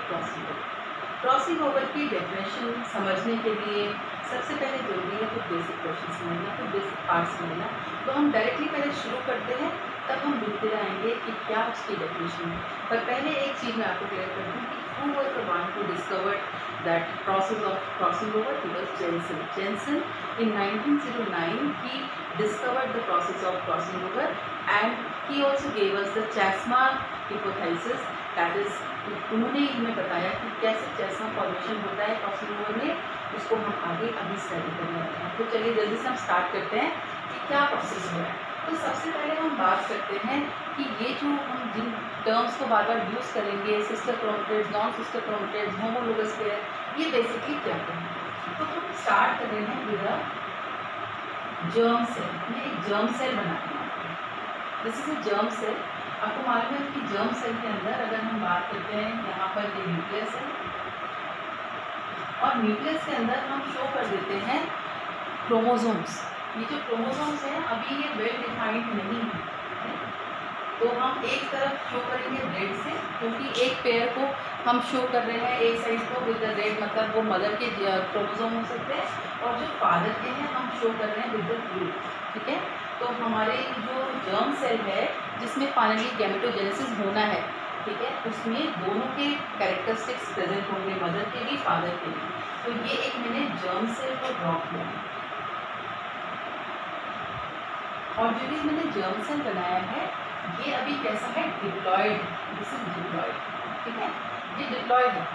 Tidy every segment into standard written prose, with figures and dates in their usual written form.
Crossing over. Crossing over की definition समझने के लिए सबसे पहले जरूरी है तो बेसिक क्वेश्चन समझना, तो बेसिक पार्ट समझना। तो हम डायरेक्टली पहले शुरू करते हैं, तब हम देखते रहेंगे कि क्या उसकी डेफिनेशन है। पर पहले एक चीज़ मैं आपको क्लियर कर दूँ कि who was the one who discovered that process of crossing over? He was Janssen. Janssen in 1909 he discovered the process of crossing over, and he also gave us the chasma hypothesis, that is उन्होंने हमें बताया कि कैसे चैस्मा formation होता है crossing over में। उसको हम आगे अभी स्टडी करने वाले हैं। तो चलिए जल्दी से हम स्टार्ट करते हैं कि क्या प्रोसेस हो रहा है। तो सबसे पहले हम बात करते हैं कि ये जो हम जिन टर्म्स को बार बार यूज़ करेंगे, sister chromatids, non sister chromatids, homologous pair, ये बेसिकली क्या हैं। तो हम स्टार्ट कर रहे हैं विद अ जर्म सेल। मैं एक जर्म सेल बनाती हूँ। This is a germ cell. आपको मालूम है कि जर्म सेल के अंदर अगर हम बात करते हैं, यहाँ पर ये न्यूक्लियस है और न्यूक्लियस के अंदर हम शो कर देते हैं क्रोमोसोम्स। ये जो क्रोमोसोम्स हैं अभी ये वेल डिफाइंड नहीं है, तो हम एक तरफ शो करेंगे रेड से, क्योंकि एक पेयर को हम शो कर रहे हैं एक साइड को विद द रेड, मतलब वो मदर के क्रोमोसोम हो सकते हैं, और जो फादर के हैं हम शो कर रहे हैं विद द ब्लू। ठीक है, तो हमारे जो जर्म सेल है जिसमें फाइनली गैमेटोजेनेसिस होना है, ठीक है, उसमें दोनों के कैरेक्टरिस्टिक्स प्रेजेंट होंगे, मदर के भी फादर के भी। तो ये एक मैंने जर्म सेल को ड्रॉ किया और जो भी मैंने जर्म सेल बनाया है ये अभी कैसा है, डिप्लॉयड। This is diploid. ठीक है, ये डिप्लॉयड है।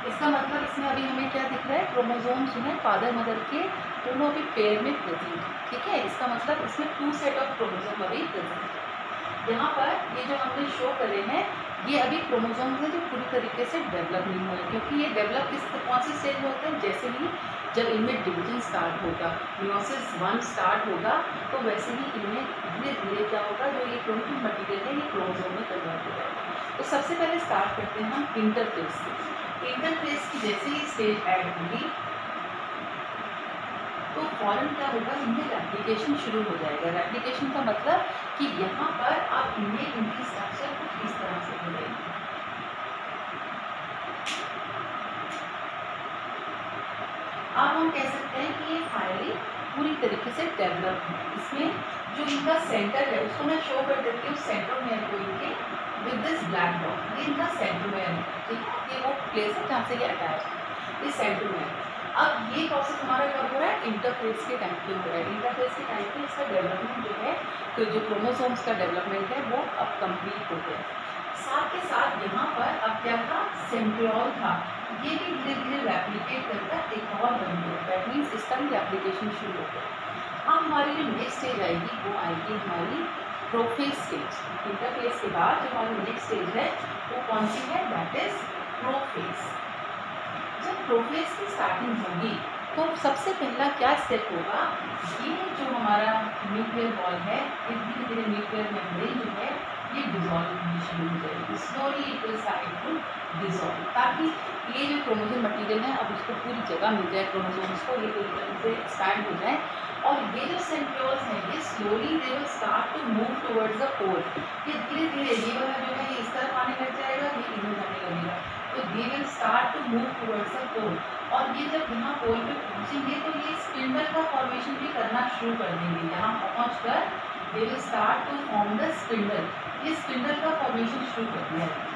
इसका मतलब इसमें अभी हमें क्या दिख रहा है, क्रोमोसोम्स जो है फादर मदर के दोनों अभी पेयर में प्रेजेंट है। ठीक है, इसका मतलब इसमें 2 सेट ऑफ क्रोमोसोम अभी प्रेजेंट है। यहाँ पर ये जो हमने शो करे हैं ये अभी क्रोमोसोम्स हैं जो पूरी तरीके से डेवलप नहीं हुए, क्योंकि ये डेवलप कौन से स्टेज में होते हैं, जैसे ही जब इनमें डिवीजन स्टार्ट होगा, मियोसिस 1 स्टार्ट होगा, तो वैसे ही इनमें धीरे धीरे क्या होगा, जो ये क्रोमेटिन मटीरियल है ये क्रोमोसोम में कन्वर्ट हो जाएगा। तो सबसे पहले स्टार्ट करते हैं हम इंटरफेस से। इंटरफेस की जैसे ही स्टेज ऐड होगी तो फॉरन क्या होगा, इनमें रेप्लिकेशन शुरू हो जाएगा। रेप्लिकेशन का मतलब कि यहाँ पर अब इनमें इनकी स्ट्रक्चर कुछ इस तरह से हो जाएगी। अब हम कह सकते हैं कि ये फाइनली पूरी तरीके से डेवलप है। इसमें जो इनका सेंटर है उसको मैं शो कर देती हूँ, सेंट्रोमेयर को इनके विद दिस ब्लैक डॉट, ये इनका सेंट्रोमेयर है। ठीक है, ये वो प्लेस है जहाँ से ये अटैच है, ये सेंट्रोमेयर। अब ये प्रोसेस हमारा कब हो रहा है, इंटरफेस के टाइम पे हो रहा है। इंटरफेस के टाइम पे इसका डेवलपमेंट जो है, तो जो क्रोमोसोम्स का डेवलपमेंट है वो अब कंप्लीट हो गया। साथ के साथ यहाँ पर अब क्या था, सेंट्रियोल था, ये भी धीरे धीरे रेप्लिकेट करके एक और बन गया। दैट मीन्स इसका भी रेप्लिकेशन शुरू हो गया। अब हमारी जो नेक्स्ट स्टेज आएगी वो आएगी हमारी प्रोफेज स्टेज। इंटरफेस के बाद जो हमारी नेक्स्ट स्टेज है वो कौन सी है, दैट इज प्रोफेज। जब प्रोफेज की स्टार्टिंग होगी तो सबसे पहला क्या स्टेप होगा, ये जो हमारा न्यूक्लियर वॉल है ये धीरे धीरे न्यूक्लियर मेम्ब्रेन जो है ये डिजॉल्व होनी शुरू हो जाएगी। Slowly it will start to dissolve, ताकि ये जो क्रोमोसोम मटीरियल है अब उसको पूरी जगह मिल जाए, क्रोमोसोम्स को ये पूरी तरह से एक्सपैंड हो जाए। और ये जो सेंट्रियोल्स हैं ये slowly they will start to move towards the pole. ये धीरे धीरे ये वाला जो है ये इस तरफ आने लग जाएगा, ये इधर जाने लगेगा, तो they will start to move towards the pole. और ये जब यहाँ पोल पे पहुँचेंगे तो ये स्पिंडल का फॉर्मेशन भी करना शुरू कर देंगे। यहाँ पहुँच कर they will start to form the spindle. ये स्पिंडल का फॉर्मेशन शुरू कर दिया है।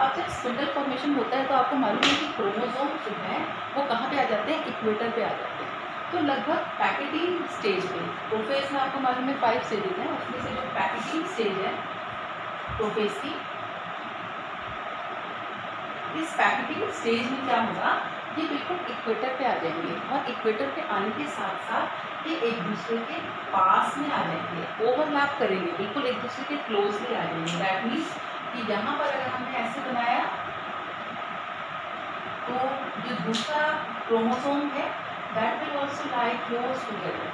अब जब स्पिंडल फॉर्मेशन होता है तो आपको मालूम है कि क्रोमोसोम जो है वो कहाँ पे आ जाते हैं, इक्वेटर पे आ जाते हैं। तो लगभग पैकेटिंग स्टेज पे, प्रोफेज में आपको मालूम है 5 स्टेजेस हैं, उसमें से जो पैकेटिंग स्टेज है प्रोफेज की, इस पैकेटिंग स्टेज में क्या होगा, ये बिल्कुल इक्वेटर पे आ जाएंगे और इक्वेटर पे आने के साथ साथ ये एक दूसरे के पास में आ जाएंगे, ओवरलैप करेंगे, बिल्कुल एक दूसरे के क्लोजली आ जाएंगे। दैट मीन्स कि यहाँ पर अगर हमने ऐसे बनाया तो जो दूसरा क्रोमोसोम है that will also lie close together.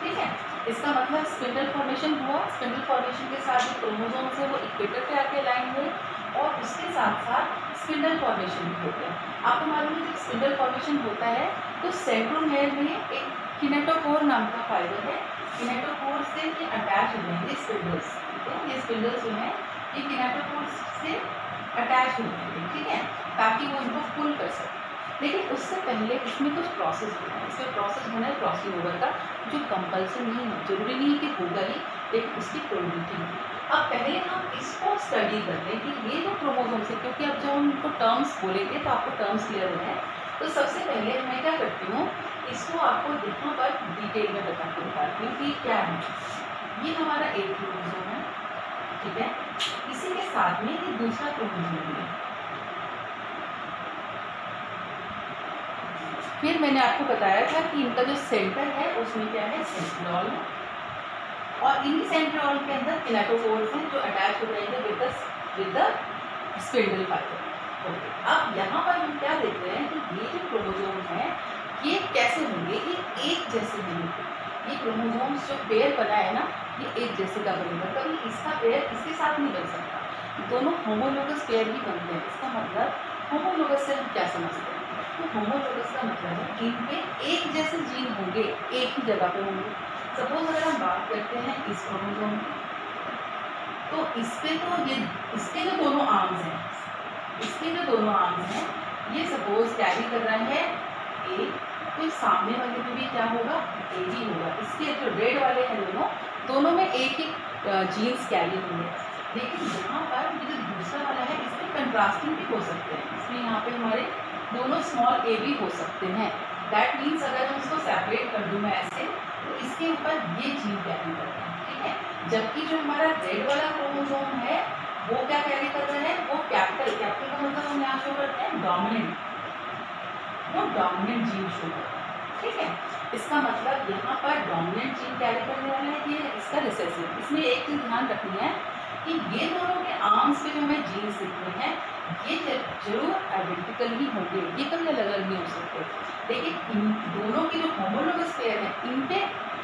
ठीक है, इसका मतलब स्पिंडल फॉर्मेशन हुआ, स्पिंडल फॉर्मेशन के साथ जो क्रोमोसोम है वो इक्वेटर पे आके लाइन हुए और उसके साथ साथ स्पिंडल फॉर्मेशन भी हो गया। आपको मालूम है जब स्पिंडल फॉर्मेशन होता है तो सेंट्रोमेयर में एक किनेटोकोर नाम का फाइबर है, किनेटोकोर से ये अटैच हो जाएंगे स्पिंडल्स। ठीक है, ये स्पिंडल्स जो हैं ये किनेटोकोर से अटैच होने के लिए, ठीक है, ताकि वो इनको पुल कर सके। लेकिन उससे पहले इसमें कुछ प्रोसेस होना है, इसमें प्रोसेस होना है क्रॉसिंग ओवर का, जो कंपल्सरी नहीं है, जरूरी नहीं है कि होगा ही, लेकिन उसकी प्रोबेबिलिटी है। अब पहले हम इसको स्टडी कर लें कि ये जो क्रोमोसोम्स है, क्योंकि अब जब हम इनको टर्म्स बोलेंगे तो आपको टर्म्स क्लियर हो हैं। तो सबसे पहले मैं क्या करती हूँ, इसको आपको यहाँ पर डिटेल में बताती हूँ कि क्या है। ये हमारा एक क्रोमोसोम है, ठीक है, इसी के साथ में ये दूसरा क्रोमोसोम भी है। फिर मैंने आपको बताया था कि इनका जो सेंटर है उसमें क्या है, सेंट्रियोल है, और इन सेंट्रियोल के अंदर किनेटोफोर्स हैं जो अटैच हो जाएंगे with the spindle fibre. Okay, अब यहाँ पर हम क्या देख रहे हैं कि ये जो क्रोमोसोम है ये कैसे होंगे, ये एक जैसे होंगे। ये क्रोमोसोम्स जो पेयर बना है ना, ये एक जैसे का बनेगा, कभी इसका पेयर इसके साथ नहीं बन सकता, दोनों होमोलोगस पेयर ही बनते हैं। इसका मतलब होमोलोगस से हम क्या समझते हैं, तो होमोलोगस का मतलब है इनके एक जैसे जीन होंगे, एक ही जगह पे होंगे। सपोज अगर हम बात करते हैं इस क्रोमोसोम की, तो इस पे तो ये इसके जो दोनों आर्म्स हैं, इसके जो दोनों आर्म्स हैं ये सपोज कैरी कर रहा है ए, तो सामने वाले में भी क्या होगा, ए ही होगा। इसके जो रेड वाले हैं दोनों में एक ही जीन्स कैरी होंगे। लेकिन यहाँ पर ये जो दूसरा वाला है इसमें कंट्रास्टिंग भी हो सकते हैं, इसमें यहाँ पे हमारे दोनों स्मॉल ए भी हो सकते हैं। दैट मीन्स अगर हम इसको सेपरेट कर दूँ मैं ऐसे, तो इसके ऊपर ये जीन कैरी करता है, ठीक है। जबकि जो हमारा रेड वाला क्रोमोसोम है वो क्या कैरी कर रहा है, वो कैपिटल का मतलब हम यहाँ शो करते हैं डोमिनेंट, वो डोमिनेंट जीन शो करता है, ठीक है। इसका मतलब यहाँ पर डोमिनेंट जीन कैरी करने वाला है, ये इसका रिसेसिव। इसमें एक चीज़ ध्यान रखनी है कि ये दोनों के आर्म्स पे जो हमें जीन्स दिखते हैं ये जरूर आइडेंटिकल ही होंगे, ये कभी अलग अलग नहीं हो सकते। लेकिन इन दोनों के जो होमोलोगस पेयर हैं इन पे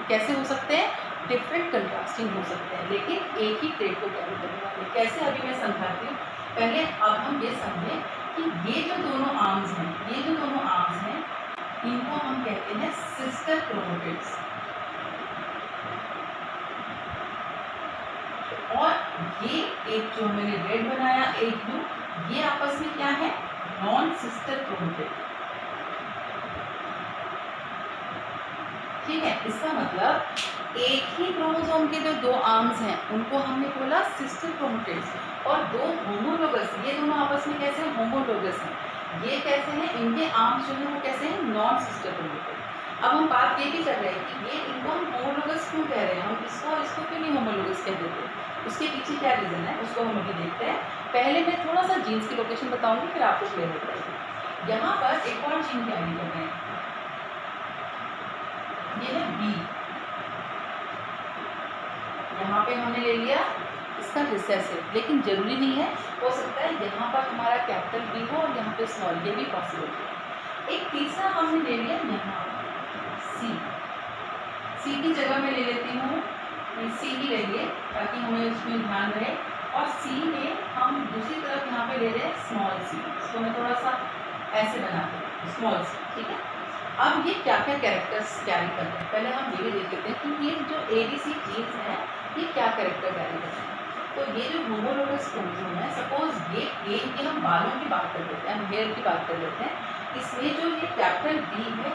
कैसे हो सकते हैं, डिफरेंट कंट्रास्टिंग हो सकते हैं, लेकिन एक ही ट्रेट को कैरी करने वाले। कैसे, अभी मैं समझाती हूँ। पहले अब हम ये समझें कि ये जो दोनों आर्म्स हैं, ये जो दोनों आर्म्स हैं इनको हम कहते हैं सिस्टर क्रोमैटिड्स, और ये एक जो मैंने रेड बनाया एक ब्लू, ये आपस में क्या है, नॉन सिस्टर क्रोमैटिड, ठीक है। इसका मतलब एक ही क्रोमोसोम के जो दो आर्म्स हैं उनको हमने बोला सिस्टर क्रोमैटिड्स, और दो होमोलोगस, ये दोनों आपस में कैसे हैं, होमोलोगस हैं। ये कैसे हैं, इनके आर्म्स जो है वो कैसे हैं, नॉन सिस्टर क्रोमैटिड। अब हम बात ये भी कर रहे हैं कि ये इनको हम होमोलोगस क्यों कह रहे हैं, हम इसको और इसको क्यों नहीं होमोलोगस कह देते, उसके पीछे क्या रीज़न है उसको हम अभी देखते हैं। पहले मैं थोड़ा सा जीन्स की लोकेशन बताऊंगी, फिर आपको क्लियर हो जाएगी। यहाँ पर एक और जीन कैरी कर रहे हैं, ये है बी, यहाँ पे हमने ले लिया इसका रिसेसिव, लेकिन जरूरी नहीं है, हो सकता है यहाँ पर हमारा कैपिटल बी हो और यहाँ पे स्मॉल, ये भी पॉसिबल है। एक तीसरा हमने ले लिया यहाँ सी की जगह मैं ले लेती हूँ सी ही लेंगे ताकि हमें उसमें ध्यान रहे, और सी में हम दूसरी तरफ यहाँ पे ले रहे हैं स्मॉल सी, इसको मैं थोड़ा सा ऐसे बनाती हूँ स्मॉल सी, ठीक है। अब ये क्या क्या कैरेक्टर्स कैरी करते हैं, पहले हम ये भी देख लेते हैं कि ये जो ABC जीन्स हैं ये क्या कैरेक्टर कैरी करते हैं। तो ये जो होमोलोगस क्रोमोसोम है, सपोज ये हम बालों की बात कर लेते हैं, हम हेयर की बात कर लेते हैं। इसमें जो ये कैपिटल B है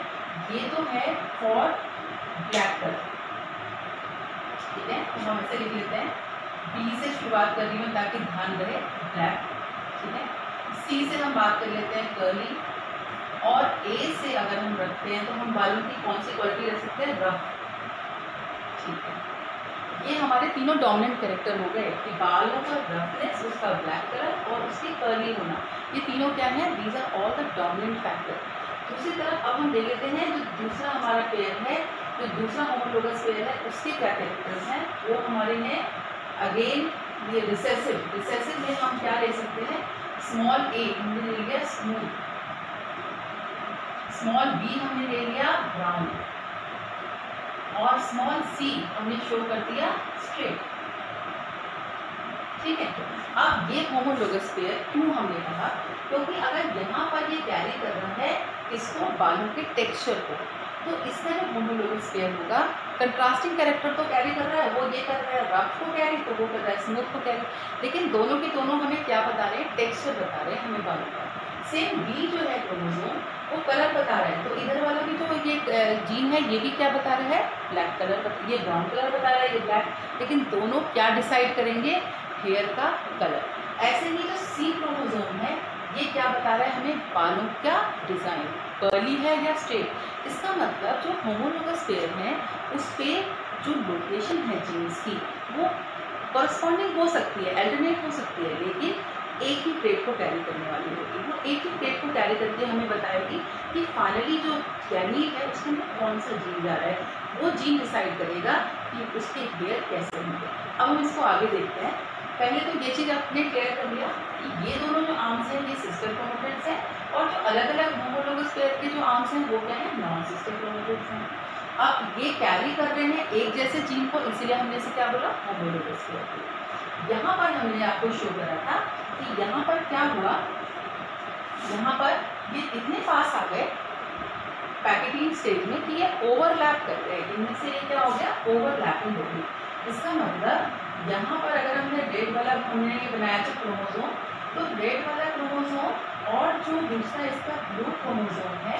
ये तो है फॉर ब्लैक कलर, ठीक है, तो हम ऐसे लिख लेते हैं। B से शुरुआत कर रही हूँ ताकि ध्यान रहे, ब्लैक, ठीक है। C से हम बात कर लेते हैं कर्ली, और A से अगर हम रखते हैं तो हम बालों की कौन सी क्वालिटी रख सकते हैं, रफ, ठीक है। ये हमारे तीनों डोमिनेंट कैरेक्टर हो गए कि बालों का रफनेस, उसका ब्लैक कलर और उसकी कर्ली होना, ये तीनों क्या है, these are all the dominant factor. दूसरी तरफ अब हम देख लेते हैं जो दूसरा हमारा पेयर है, जो दूसरा होमोलोगस पेयर है उसके क्या कैरेक्टर्स हैं, वो हमारे हैं अगेन ये रिसेसिव में हम क्या ले सकते हैं, स्मॉल a हमने ले लिया स्मूथ, स्मॉल b हमने ले लिया ब्राउन, और स्मॉल c हमने शो कर दिया स्ट्रेट, ठीक है। अब ये होमोलोगस पेयर क्यों हमने कहा, क्योंकि अगर यहाँ पर ये कैरी कर रहा है इसको बालों के टेक्सचर को, तो इसका जो होमोलोगस पेयर होगा कंट्रास्टिंग कैरेक्टर तो कैरी कर रहा है, वो ये कर रहा है, रफ को कैरी तो वो कर रहा है स्मूथ को कैरी, लेकिन दोनों के दोनों हमें क्या बता रहे हैं, टेक्सचर बता रहे हैं हमें बालों का। सेम बी जो है क्रोमोसोम वो कलर बता रहा है, तो इधर वाला भी जो ये जीन है ये भी क्या बता रहा है, ब्लैक कलर, ये ब्राउन कलर बता रहा है, ये ब्लैक, लेकिन दोनों क्या डिसाइड करेंगे, हेयर का कलर। ऐसे ही जो सी क्रोमोसोम है ये क्या बता रहा है हमें, बालों का डिज़ाइन, कर्ली है या स्ट्रेट। इसका मतलब जो होमोलोगस पेयर है उस पे जो लोकेशन है जीन्स की वो कॉरस्पॉन्डिंग हो सकती है, अल्टरनेट हो सकती है, लेकिन एक ही ट्रेट को कैरी करने वाली होगी। वो एक ही ट्रेट को कैरी करके हमें बताएगी कि फाइनली जो गैमीट है उसके अंदर कौन सा जीन जा रहा है, वो जीन डिसाइड करेगा कि उसके हेयर कैसे होंगे। अब हम इसको आगे देखते हैं। पहले तो ये चीज़ आपने क्लियर कर लिया कि ये दोनों जो आर्म्स हैं ये सिस्टर क्रोमैटिड्स हैं, और जो अलग अलग होमोलोगस पेयर के जो आर्म्स हैं वो क्या हैं, नॉन सिस्टर क्रोमैटिड्स हैं। अब ये कैरी कर रहे हैं एक जैसे जीन को, इसीलिए हमने इसे क्या बोला, होमोलोगस पेयर। यहाँ पर हमने आपको शो करा था कि यहाँ पर क्या हुआ, यहाँ पर ये इतने पास आ गए पैकेटिंग स्टेज में कि ये ओवरलैप कर रहे हैं, इनमें से ये क्या हो गया, ओवरलैपिंग हो गई। इसका मतलब यहाँ पर अगर हमने रेड वाला हमने ये बनाया था क्रोमोसोम, तो रेड वाला क्रोमोसोम और जो दूसरा इसका ब्लू क्रोमोसोम है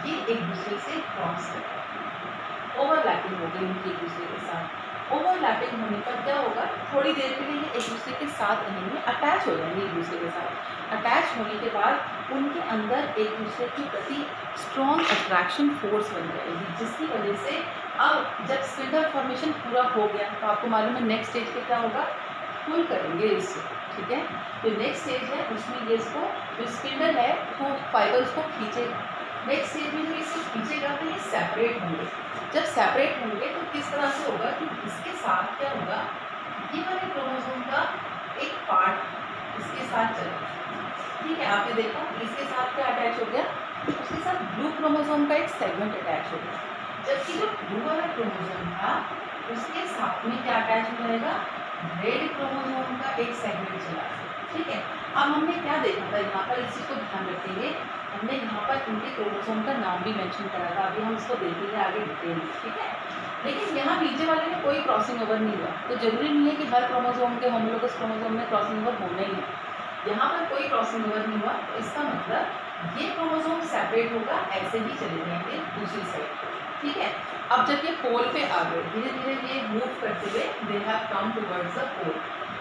ये एक दूसरे से क्रॉस कर रहा है, ओवरलैपिंग हो गई उनकी एक दूसरे के साथ। ओवरलैपिंग होने पर क्या होगा, थोड़ी देर के लिए ये एक दूसरे के साथ रहेंगे, अटैच हो जाएंगे एक दूसरे के साथ। अटैच होने के बाद उनके अंदर एक दूसरे के प्रति स्ट्रॉन्ग अट्रैक्शन फोर्स बन जाएगी, जिसकी वजह से अब जब स्पिंडल फॉर्मेशन पूरा हो गया तो आपको मालूम है नेक्स्ट स्टेज पे क्या होगा, पुल करेंगे इससे, ठीक है। तो नेक्स्ट स्टेज है उसमें ये इसको जो स्पिंडल है वो फाइबर्स को खींचेगा। नेक्स्ट स्टेज में जो इसको खींचेगा तो ये सेपरेट होंगे। जब सेपरेट होंगे तो किस तरह से होगा कि इसके साथ क्या होगा, ये वाले क्रोमोसोम का एक पार्ट इसके साथ चलेगा, ठीक है। आपने देखा इसके साथ क्या अटैच हो गया, उसके साथ ब्लू क्रोमोसोम का एक सेगमेंट अटैच हो गया, जबकि जो ब्लू वाला क्रोमोसोम था उसके साथ में क्या अटैच हो जाएगा, रेड क्रोमोसोम का एक सेगमेंट चला, ठीक है। अब हमने क्या देखा था यहाँ पर, इस चीज़ को ध्यान रखेंगे, हमने यहाँ पर इनके क्रोमोसोम का नाम भी मेंशन करा था, अभी हम इसको देखेंगे आगे डिटेल में, ठीक है। लेकिन यहाँ नीचे वाले में कोई क्रॉसिंग ओवर नहीं हुआ, तो जरूरी नहीं है कि हर क्रोमोसोम के होमोलोगस क्रोमोसोम में क्रॉसिंग ओवर होना ही है। यहाँ पर कोई क्रॉसिंग ओवर नहीं हुआ, तो इसका मतलब ये क्रोमोसोम सेपरेट होगा, ऐसे ही चले जाएंगे दूसरी साइड पर, ठीक है। अब जब ये पोल पे आ गए, धीरे धीरे ये मूव करते हुए they have come towards the pole,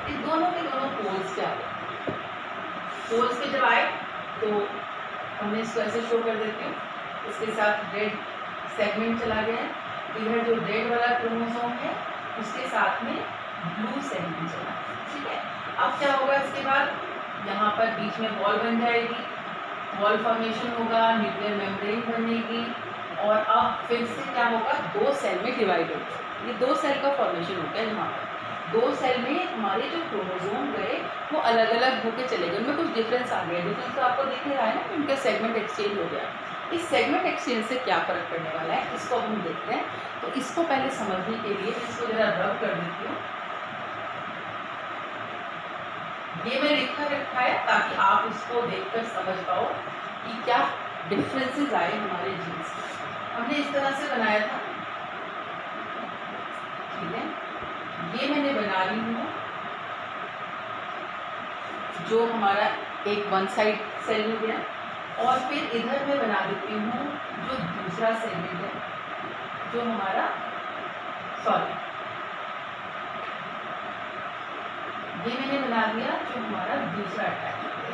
इन दोनों के दोनों पोल्स पे आ गए। पोल्स पे जब आए तो हमने इसको ऐसे शो कर देती हूँ, इसके साथ रेड सेगमेंट चला गया है, इधर जो रेड वाला क्रोमोसोम है उसके साथ में ब्लू सेगमेंट चला, ठीक है। अब क्या होगा, इसके बाद यहाँ पर बीच में वॉल बन जाएगी, वॉल फॉर्मेशन होगा, न्यूक्लियर मेम्ब्रेन बनेगी, और अब फिर से क्या होगा, दो सेल में डिवाइड होगा। ये दो सेल का फॉर्मेशन हो गया, यहाँ पर दो सेल में हमारे जो क्रोमोसोम गए वो अलग अलग होकर चले गए, उनमें कुछ डिफरेंस आ गया। डिफरेंस तो आपको दिख रहा है ना कि उनका सेगमेंट एक्सचेंज हो गया। इस सेगमेंट एक्सचेंज से क्या फ़र्क पड़ने वाला है, इसको हम देखते हैं। तो इसको पहले समझने के लिए इसको ज़रा रब कर देती हूँ। ये मैं लिखा रखा है ताकि आप उसको देखकर समझ पाओ कि क्या डिफरेंसेस आए हमारे जीन्स में। हमने इस तरह से बनाया था, ठीक है। ये मैंने बना ली हूँ जो हमारा एक वन साइड सेल हो गया, और फिर इधर मैं बना देती हूँ जो दूसरा सेगमेंट है, जो हमारा ये मैंने बना दिया जो हमारा दूसरा अटैच हो गया,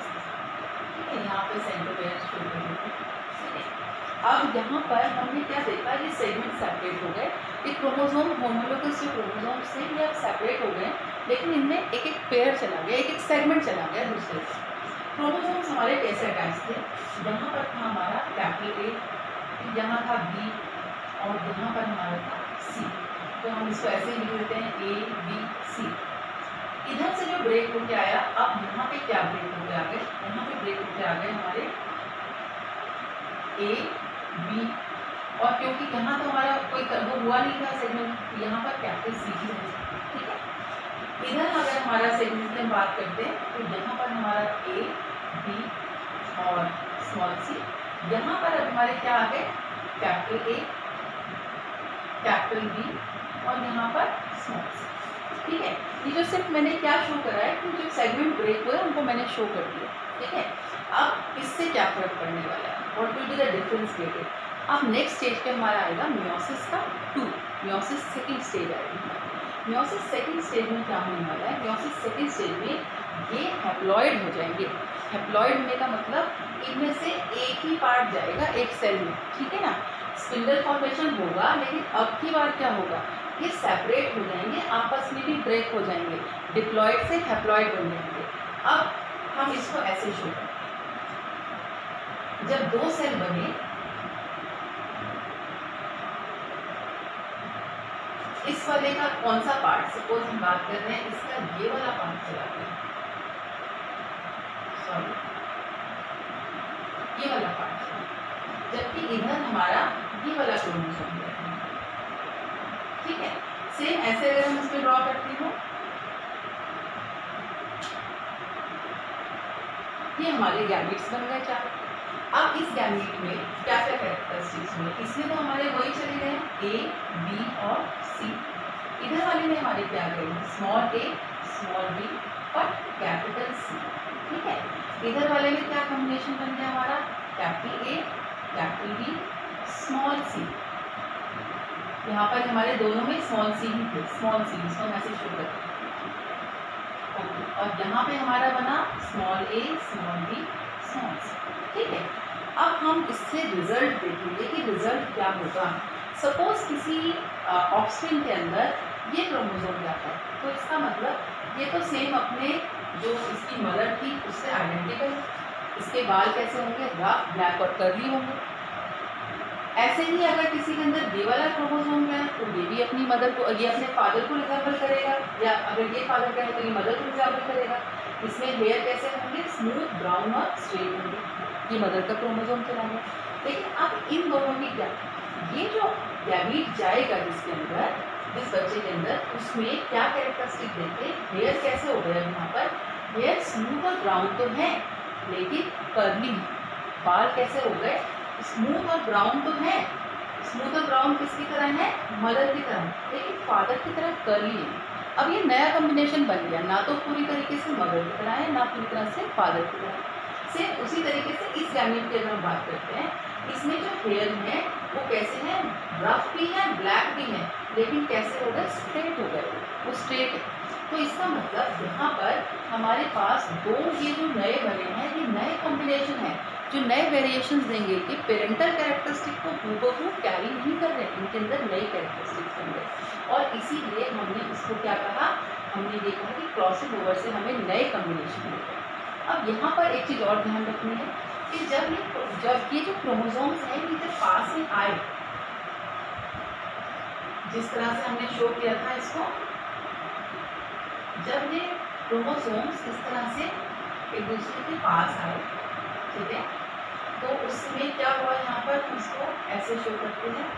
ठीक है। यहाँ पे सेंट्रोमेयर शुरू कर देते हैं, ठीक है। अब यहाँ पर हमने क्या देखा, ये सेगमेंट सेपरेट हो गए, ये क्रोमोसोम होमोलोगस जो क्रोमोसोम से ये अब सेपरेट हो गए, लेकिन इनमें एक एक पेयर चला गया, एक एक सेगमेंट चला गया दूसरे से। क्रोमोसोम्स हमारे कैसे अटैच थे, यहाँ पर था हमारा कैपिटल ए, यहाँ था बी, और यहाँ पर हमारा था सी। तो हम इसको ऐसे ही लिख देते हैं ए बी सी। इधर से जो ब्रेक होके आया, अब यहाँ पे क्या ब्रेक होके आ गए, यहाँ पे ब्रेक होके आ गए हमारे ए बी, और क्योंकि यहाँ तो हमारा कोई वो हुआ नहीं था सेगमेंट, यहाँ पर कैपिटल सी ही है, ठीक है। इधर अगर हमारा सेगमेंट की हम बात करते हैं तो यहाँ पर हमारा ए बी और स्मॉल सी, यहाँ पर अब हमारे क्या आ गए, कैपिटल ए कैपिटल बी और यहाँ पर स्मॉल सी। ठीक है, ये जो सिर्फ मैंने क्या शो करा है कि जो सेगमेंट ब्रेक हुए उनको मैंने शो कर दिया। ठीक है, अब इससे क्या फर्क पड़ने वाला है, what will be the difference created. अब नेक्स्ट स्टेज पे हमारा आएगा मियोसिस का 2, मियोसिस सेकेंड स्टेज आएगी। मियोसिस सेकेंड स्टेज में क्या होने वाला है, मियोसिस सेकेंड स्टेज में ये हैप्लॉइड हो जाएंगे। हैप्लॉइड होने का मतलब इनमें से एक ही पार्ट जाएगा एक सेल में। ठीक है ना, स्पिंडल फॉर्मेशन होगा, लेकिन अब की बार क्या होगा, ये सेपरेट हो जाएंगे, आपस में भी ब्रेक हो जाएंगे, डिप्लॉइड से हैप्लॉइड बन जाएंगे। अब हम इसको ऐसे शो करें, जब दो सेल बने, इस वाले का कौन सा पार्ट, सपोज हम बात कर रहे हैं इसका ये वाला पार्ट चलाते हैं, सॉरी ये वाला पार्ट, जबकि इधर हमारा ये वाला क्रोमोसोम है। ठीक है, सेम ऐसे अगर हम इसमें ड्रॉ करती हूँ, ये हमारे गैमेट्स बन गए 4। अब इस गैमेट में क्या क्या कैरेक्टरिस्टिक्स हुए, इसमें तो हमारे वही चले गए ए, बी और सी। इधर वाले में हमारे क्या गए, स्मॉल ए, स्मॉल बी और कैपिटल सी। ठीक है, इधर वाले में क्या कॉम्बिनेशन बन गया हमारा, capital A, capital B, small C. यहाँ पर हमारे दोनों में स्मॉल सी ही थे, स्मॉल सी, इसको हम ऐसे शो करते हैं। और यहाँ पे हमारा बना स्मॉल ए, स्मॉल बी, स्मॉल सी। ठीक है, अब हम इससे रिजल्ट देखेंगे कि रिजल्ट क्या होगा। सपोज किसी ऑफस्प्रिंग के अंदर ये क्रोमोसोम जाता है, तो इसका मतलब ये तो सेम अपने जो इसकी मदर थी उससे आइडेंटिकल, इसके बाल कैसे होंगे, रफ, ब्लैक और कर्ली होंगे। ऐसे ही अगर किसी के अंदर ये वाला क्रोमोसोम है तो ये भी अपनी मदर को, ये अपने फादर को रिजेंबल करेगा, या अगर ये फादर का है तो ये मदर को रिजेंबल करेगा। इसमें हेयर कैसे होंगे, स्मूथ, ब्राउन और स्ट्रेट होंगे, ये मदर का क्रोमोसोम चलाएंगे। लेकिन अब इन दोनों की क्या, ये जो गैमीट जाएगा जिसके अंदर, जिस बच्चे के अंदर, उसमें क्या कैरेक्टरिस्टिक देखे, हेयर कैसे हो गया, यहाँ पर हेयर स्मूथ और ब्राउन तो है लेकिन कर्ली, बाल कैसे हो गए, स्मूथ और ब्राउन तो है, स्मूथ और ब्राउन किसकी तरह है, मदर की तरह, लेकिन फादर की तरह कर्ली है। अब ये नया कॉम्बिनेशन बन गया, ना तो पूरी तरीके से मदर की तरह है, ना पूरी तरह से फादर की तरह। सेम उसी तरीके से इस गैमेट की अगर हम बात करते हैं, इसमें जो हेयर है वो कैसे है, रफ भी है, ब्लैक भी है, लेकिन कैसे हो गए, स्ट्रेट हो गए, वो स्ट्रेट है। तो इसका मतलब यहाँ पर हमारे पास दो ये जो नए बने हैं, ये नए कॉम्बिनेशन है जो नए वेरिएशंस देंगे कि पेरेंटल कैरेक्टरिस्टिक को हूबहू कैरी नहीं कर रहे, इनके अंदर नई कैरेक्टरिस्टिक्स होंगे। और इसीलिए हमने इसको क्या कहा, हमने ये कहा कि क्रॉसिंग ओवर से हमें नए कॉम्बिनेशन मिलते हैं। अब यहाँ पर एक चीज़ और ध्यान रखनी है कि जब ये जो क्रोमोसोम्स हैं ये जब पास में आए, जिस तरह से हमने शो किया था इसको, जब ये क्रोमोसोम्स इस तरह से एक दूसरे के पास आए, ठीक है, तो उसमें क्या हुआ, यहाँ पर उसको ऐसे शो करते हैं,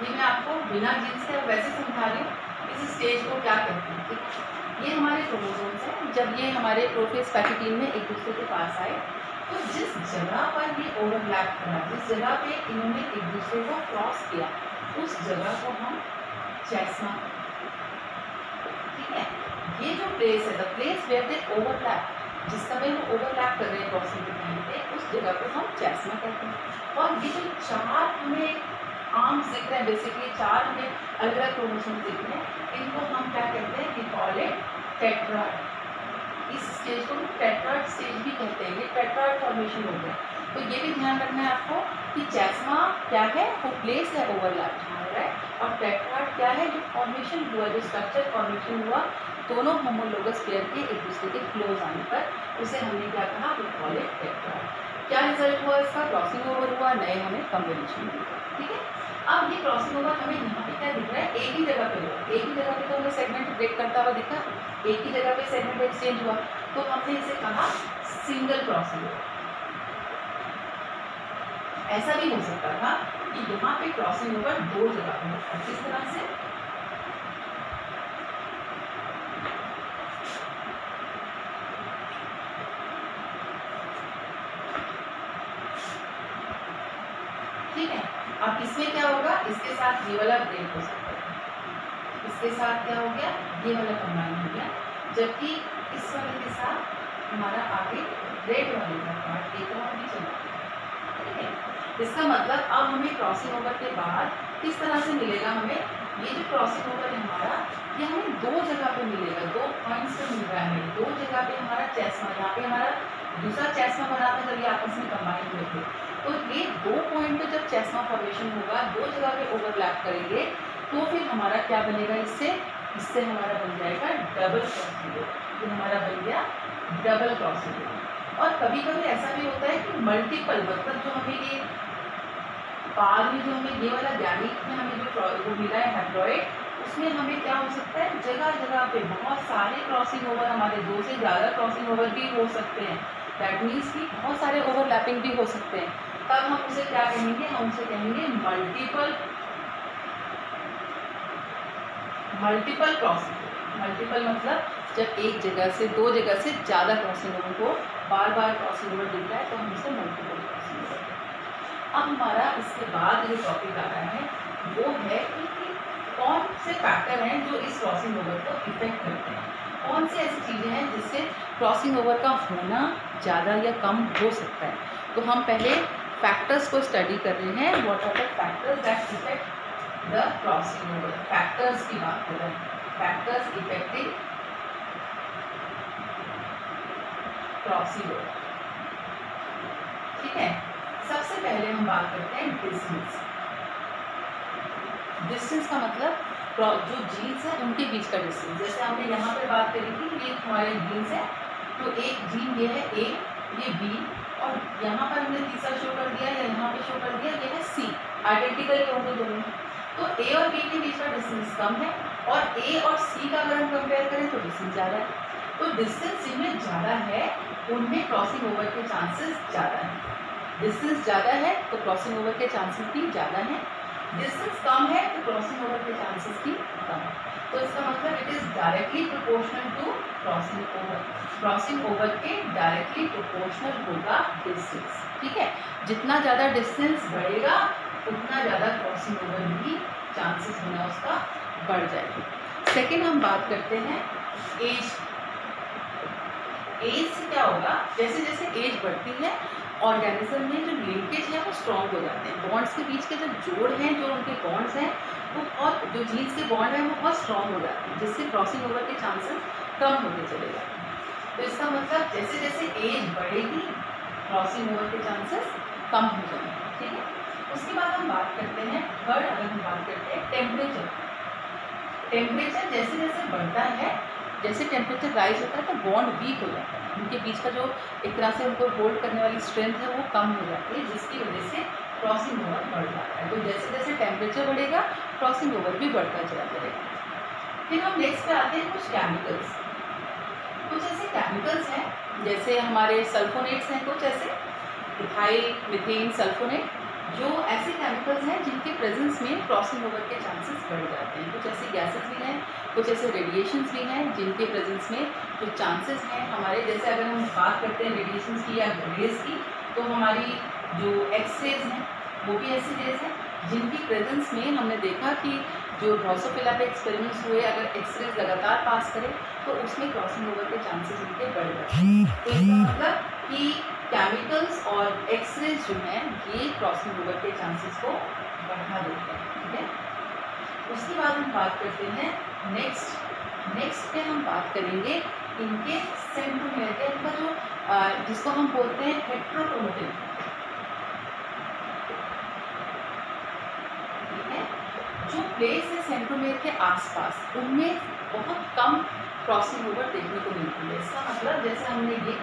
ये मैं आपको बिना जीन्स के वैसे समझा रही हूँ इस स्टेज को क्या कहते हैं। ठीक है, ये हमारे क्रोमोसोम्स हैं, जब ये हमारे प्रोफेज पैकेटीन में एक दूसरे के पास आए, तो जिस जगह पर ये ओवरलैप करा, जिस जगह पे इन्होंने एक दूसरे को क्रॉस किया, उस जगह को हम चेस्मा, ठीक है, ये जो प्लेस है, the place where they overlap, जिस समय वो ओवरलैप कर रहे हैं क्रॉसिंग के टाइम पे, उस जगह को हम चेस्मा कहते हैं। और ये जो 4 हमें आर्म्स दिख रहे हैं, बेसिकली 4 हमें अलग अलग क्रोमोसोम दिख रहे हैं, इनको हम क्या कहते हैं, वी कॉल इट टेट्राड। इस स्टेज को टेट्राड स्टेज भी कहते हैं, ये टेट्राड फॉर्मेशन हो गया। तो ये भी ध्यान रखना है आपको कि चेस्मा क्या है, वो प्लेस है ओवरलैप हो रहा है, और टेट्राड क्या है, जो फॉर्मेशन हुआ, जो स्ट्रक्चर फॉर्मेशन हुआ दोनों होमोलोगस पेयर के एक दूसरे के क्लोज आने पर, उसे हमने क्या कहा, वी कॉल इट टेट्राड। क्या रिजल्ट हुआ इसका, क्रॉसिंग ओवर हुआ, नए हमें कॉम्बिनेशन मिला। ठीक है, अब ये क्रॉसिंग ओवर हमें यहाँ पे क्या दिख रहा है, एक ही जगह पे हुआ, एक ही जगह पे तो हमें सेगमेंट ब्रेक करता हुआ दिखा, एक ही जगह पे सेगमेंट एक्सचेंज हुआ, तो हमने इसे कहा सिंगल क्रॉसिंग ओवर। ऐसा भी हो सकता था कि यहाँ पे क्रॉसिंग ओवर 2 जगह पे होता है, किस तरह से, अब इसमें क्या होगा, इसके साथ ये वाला ब्रेक हो सकता है, इसके साथ क्या हो गया, ये वाला कंबाइन हो गया, जबकि इस वाले के साथ हमारा आगे रेड वाले का पार्ट एक और भी चला गया। ठीक है, इसका मतलब अब हमें क्रॉसिंग ओवर के बाद किस तरह से मिलेगा, हमें ये जो क्रॉसिंग ओवर है हमारा, ये हमें दो जगह पे मिलेगा, दो पॉइंट्स पे मिल रहा है, दो जगह पे हमारा चेस्मा, यहाँ पे हमारा दूसरा चेस्मा बना था जब ये आपस में कंबाइन हुए थे, तो ये दो पॉइंट पे जब चेस्मा फॉर्मेशन होगा, दो जगह पे ओवरलैप करेंगे, तो फिर हमारा क्या बनेगा, इससे हमारा बन जाएगा डबल क्रॉसिंग ओवर। तो हमारा बन गया डबल क्रॉसिंग ओवर। और कभी कभी ऐसा भी होता है कि मल्टीपल, मतलब जो हमें ये बाद में जो हमें ये वाला गैमीट में हमें जो वो मिला है हैप्लॉइड, उसमें हमें क्या हो सकता है, जगह जगह पे बहुत सारे क्रॉसिंग ओवर, हमारे दो से ज़्यादा क्रॉसिंग ओवर भी हो सकते हैं। दैट मीन्स कि बहुत सारे ओवरलैपिंग भी हो सकते हैं। तब हम उसे क्या कहेंगे, हम उसे कहेंगे मल्टीपल क्रॉसिंग। मल्टीपल मतलब जब एक जगह से दो जगह से ज़्यादा क्रॉसिंग ओवर को बार बार क्रॉसिंग ओवर दिख रहा है, तो हम उसे मल्टीपल क्रॉसिंग ओवर। अब हमारा इसके बाद जो टॉपिक आ रहा है वो है कि कौन से फैक्टर हैं जो इस क्रॉसिंग ओवर को इफेक्ट करते हैं, कौन सी ऐसी चीज़ें हैं जिससे क्रॉसिंग ओवर का होना ज़्यादा या कम हो सकता है। तो हम पहले फैक्टर्स को स्टडी कर रहे हैं, what are the factors that affect the crossing over. Factors की बात कर रहे हैं, फैक्टर्स इफेक्टिंग क्रॉसिंग ओवर। ठीक है, सबसे पहले हम बात करते हैं डिस्टेंस। डिस्टेंस का मतलब जो जीन्स है उनके बीच का डिस्टेंस। जैसे हमने यहाँ पे बात करी थी, ये हमारे जीन्स है, तो एक जीन ये है ए, ये बी, और यहाँ पर हमने तीसरा शो कर दिया या यहाँ पे शो कर दिया, ये है सी। आइडेंटिकल होंगे दोनों, तो ए और बी के बीच का डिस्टेंस कम है, और ए और सी का अगर हम कंपेयर करें तो डिस्टेंस ज़्यादा है। तो डिस्टेंस जिनमें ज़्यादा है उनमें क्रॉसिंग ओवर के चांसेस ज़्यादा हैं। डिस्टेंस ज़्यादा है तो क्रॉसिंग ओवर के चांसेस भी ज़्यादा हैं, डिस्टेंस कम है तो क्रॉसिंग ओवर के चांसेस भी कम है। तो इसका मतलब it is directly proportional to crossing over. Crossing over के डायरेक्टली प्रोपोर्शनल होगा डिस्टेंस। ठीक है, जितना ज़्यादा डिस्टेंस बढ़ेगा उतना ज़्यादा क्रॉसिंग ओवर भी चांसेस होना उसका बढ़ जाएगा। सेकेंड हम बात करते हैं एज। एज से क्या होगा, जैसे जैसे एज बढ़ती है ऑर्गेनिज्म में जो लिंकेज है वो स्ट्रॉन्ग हो जाते हैं, बॉन्ड्स के बीच के जो जोड़ हैं, जो उनके बॉन्ड्स हैं वो बहुत, जो जीन्स के बॉन्ड हैं वो बहुत स्ट्रॉन्ग हो जाते हैं, जिससे क्रॉसिंग ओवर के चांसेस कम होते चले जाते हैं। तो इसका मतलब जैसे जैसे एज बढ़ेगी क्रॉसिंग ओवर के चांसेस कम हो जाएंगे। ठीक है, उसके बाद हम बात करते हैं थर्ड, अगर हम बात करते हैं टेम्परेचर। टेम्परेचर जैसे जैसे बढ़ता है, जैसे टेम्परेचर राइज होता है तो बॉन्ड वीक हो जाता है, उनके बीच का जो एक तरह से उनको होल्ड करने वाली स्ट्रेंथ है वो कम हो जाती है, जिसकी वजह से क्रॉसिंग ओवर बढ़ जाता है। तो जैसे जैसे टेम्परेचर बढ़ेगा क्रॉसिंग ओवर भी बढ़ता चला जाएगा। फिर हम नेक्स्ट पे आते हैं कुछ केमिकल्स। कुछ ऐसे केमिकल्स हैं जैसे हमारे सल्फोनेट्स हैं, कुछ ऐसे इथाइल मीथेन सल्फोनेट, जो ऐसे केमिकल्स हैं जिनके प्रेजेंस में क्रॉसिंग ओवर के चांसेस बढ़ जाते हैं। कुछ ऐसे गैसेस भी हैं, कुछ ऐसे रेडिएशंस भी हैं जिनके प्रेजेंस में जो चांसेस हैं हमारे, जैसे अगर हम बात करते हैं रेडिएशंस की या रेज की, तो हमारी जो एक्सरेज हैं वो भी ऐसी रेज हैं जिनकी प्रेजेंस में हमने देखा कि जो ड्रोसोफिला पे एक्सपेरिमेंट्स हुए, अगर एक्सरेज लगातार पास करें तो उसमें क्रॉसिंग ओवर के चांसेस उनके बढ़ जाते हैं। तो इसका मतलब कि केमिकल्स और एक्सरेज जो हैं ये क्रॉसिंग ओवर के चांसेस को बढ़ा देते हैं। ठीक है, उसके बाद हम बात करते हैं नेक्स्ट पे हम बात करेंगे इनके सेंट्रोमेयर के, इनका जो जिसको हम बोलते हैं हेट्रोक्रोमेटिन। ठीक है, जो प्लेस है सेंट्रोमेयर के आसपास उनमें बहुत कम क्रॉसिंग ओवर देखने को मिलती है। इसका मतलब जैसे हमने ये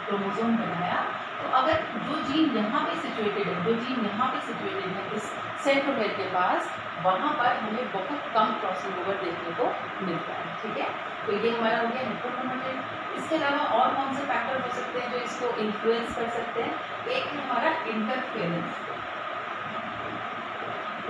क्रोमोसोम बनाया, तो अगर जो जीन यहाँ पे सिचुएटेड है, जो जीन यहाँ पे सिचुएटेड है इस सेंट्रोमेयर के पास, वहाँ पर हमें बहुत कम क्रॉसिंग ओवर देखने को मिलता है। ठीक है, तो ये हमारा हो गया हेट्रोक्रोमेटिन। इसके अलावा और कौन से फैक्टर हो सकते हैं जो इसको इन्फ्लुएंस कर सकते हैं? एक है हमारा इंटरफेरेंस।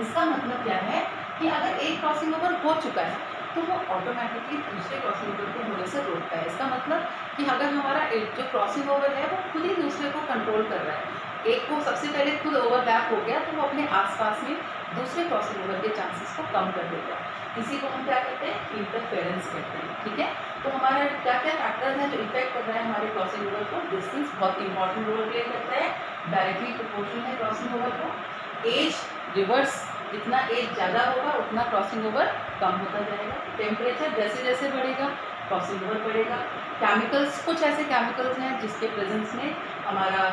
इसका मतलब क्या है कि अगर एक क्रॉसिंग ओवर हो चुका है तो वो ऑटोमेटिकली दूसरे क्रॉसिंग ओवर को होने से रोकता है। इसका मतलब कि अगर हमारा एक जो क्रॉसिंग ओवर है वो खुद ही दूसरे को कंट्रोल कर रहा है, एक को सबसे पहले खुद ओवरलैप हो गया तो वो अपने आसपास में दूसरे क्रॉसिंग ओवर के चांसेस को कम कर देगा। इसी को हम क्या कहते हैं, इंटरफेरेंस कहते हैं। ठीक है, तो हमारा क्या क्या फैक्टर्स हैं जो इफेक्ट कर रहा है हमारे क्रॉसिंग ओवर को। डिस्टेंस बहुत इंपॉर्टेंट रोल प्ले करता है, डायरेक्टली प्रोपोर्शनल है क्रॉसिंग ओवर को। एज रिवर्स, जितना एज ज़्यादा होगा उतना क्रॉसिंग ओवर कम होता जाएगा। टेम्परेचर जैसे जैसे बढ़ेगा क्रॉसिंग ओवर बढ़ेगा। केमिकल्स, कुछ ऐसे केमिकल्स हैं जिसके प्रेजेंस में हमारा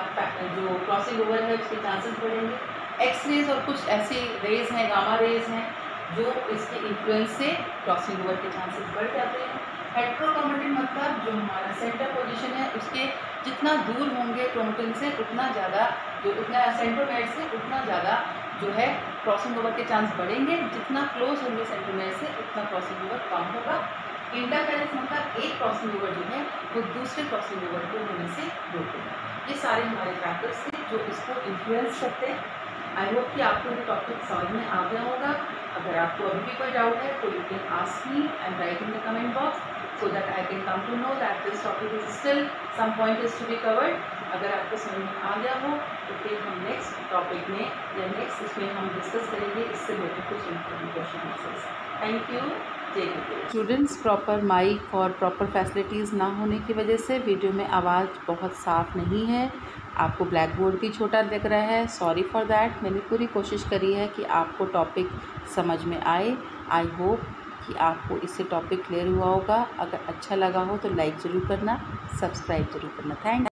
जो क्रॉसिंग ओवर है उसके चांसेस बढ़ेंगे। एक्स रेज और कुछ ऐसी रेज हैं, गामा रेज हैं, जो इसके इन्फ्लुएंस से क्रॉसिंग ओवर के चांसेस बढ़ जाते हैं। हेट्रोक्रोमेटिन मतलब जो हमारा सेंटर पोजीशन है उसके जितना दूर होंगे क्रोमेटिन से उतना ज़्यादा, जो उतना सेंट्रोमेर से उतना ज़्यादा जो है क्रॉसिंग ओवर के चांस बढ़ेंगे। जितना क्लोज होंगे सेंट्रोमेर से उतना क्रॉसिंग ओवर कम होगा। इंटरफेरेंस मतलब एक क्रॉसिंग ओवर जो है वो दूसरे क्रॉसिंग ओवर को होने से रोकेगा। ये सारे हमारे फैक्टर्स थे जो इसको इन्फ्लुएंस करते हैं। आई होप कि आपको ये टॉपिक समझ में आ गया होगा। अगर आपको अभी भी कोई डाउट है तो you can ask me and right in the comment box so that I can come to know that this topic is still some point is to be covered। अगर आपको समझ में आ गया हो तो फिर हम नेक्स्ट टॉपिक में या नेक्स्ट इसमें हम डिस्कस करेंगे इससे रिलेटेड कुछ important question answers. Thank you. Students, proper mic और प्रॉपर फैसिलिटीज़ ना होने की वजह से वीडियो में आवाज़ बहुत साफ़ नहीं है। आपको ब्लैक बोर्ड भी छोटा लग रहा है, सॉरी फॉर दैट। मैंने पूरी कोशिश करी है कि आपको टॉपिक समझ में आए। आई होप कि आपको इससे टॉपिक क्लियर हुआ होगा। अगर अच्छा लगा हो तो लाइक ज़रूर करना, सब्सक्राइब ज़रूर करना। थैंक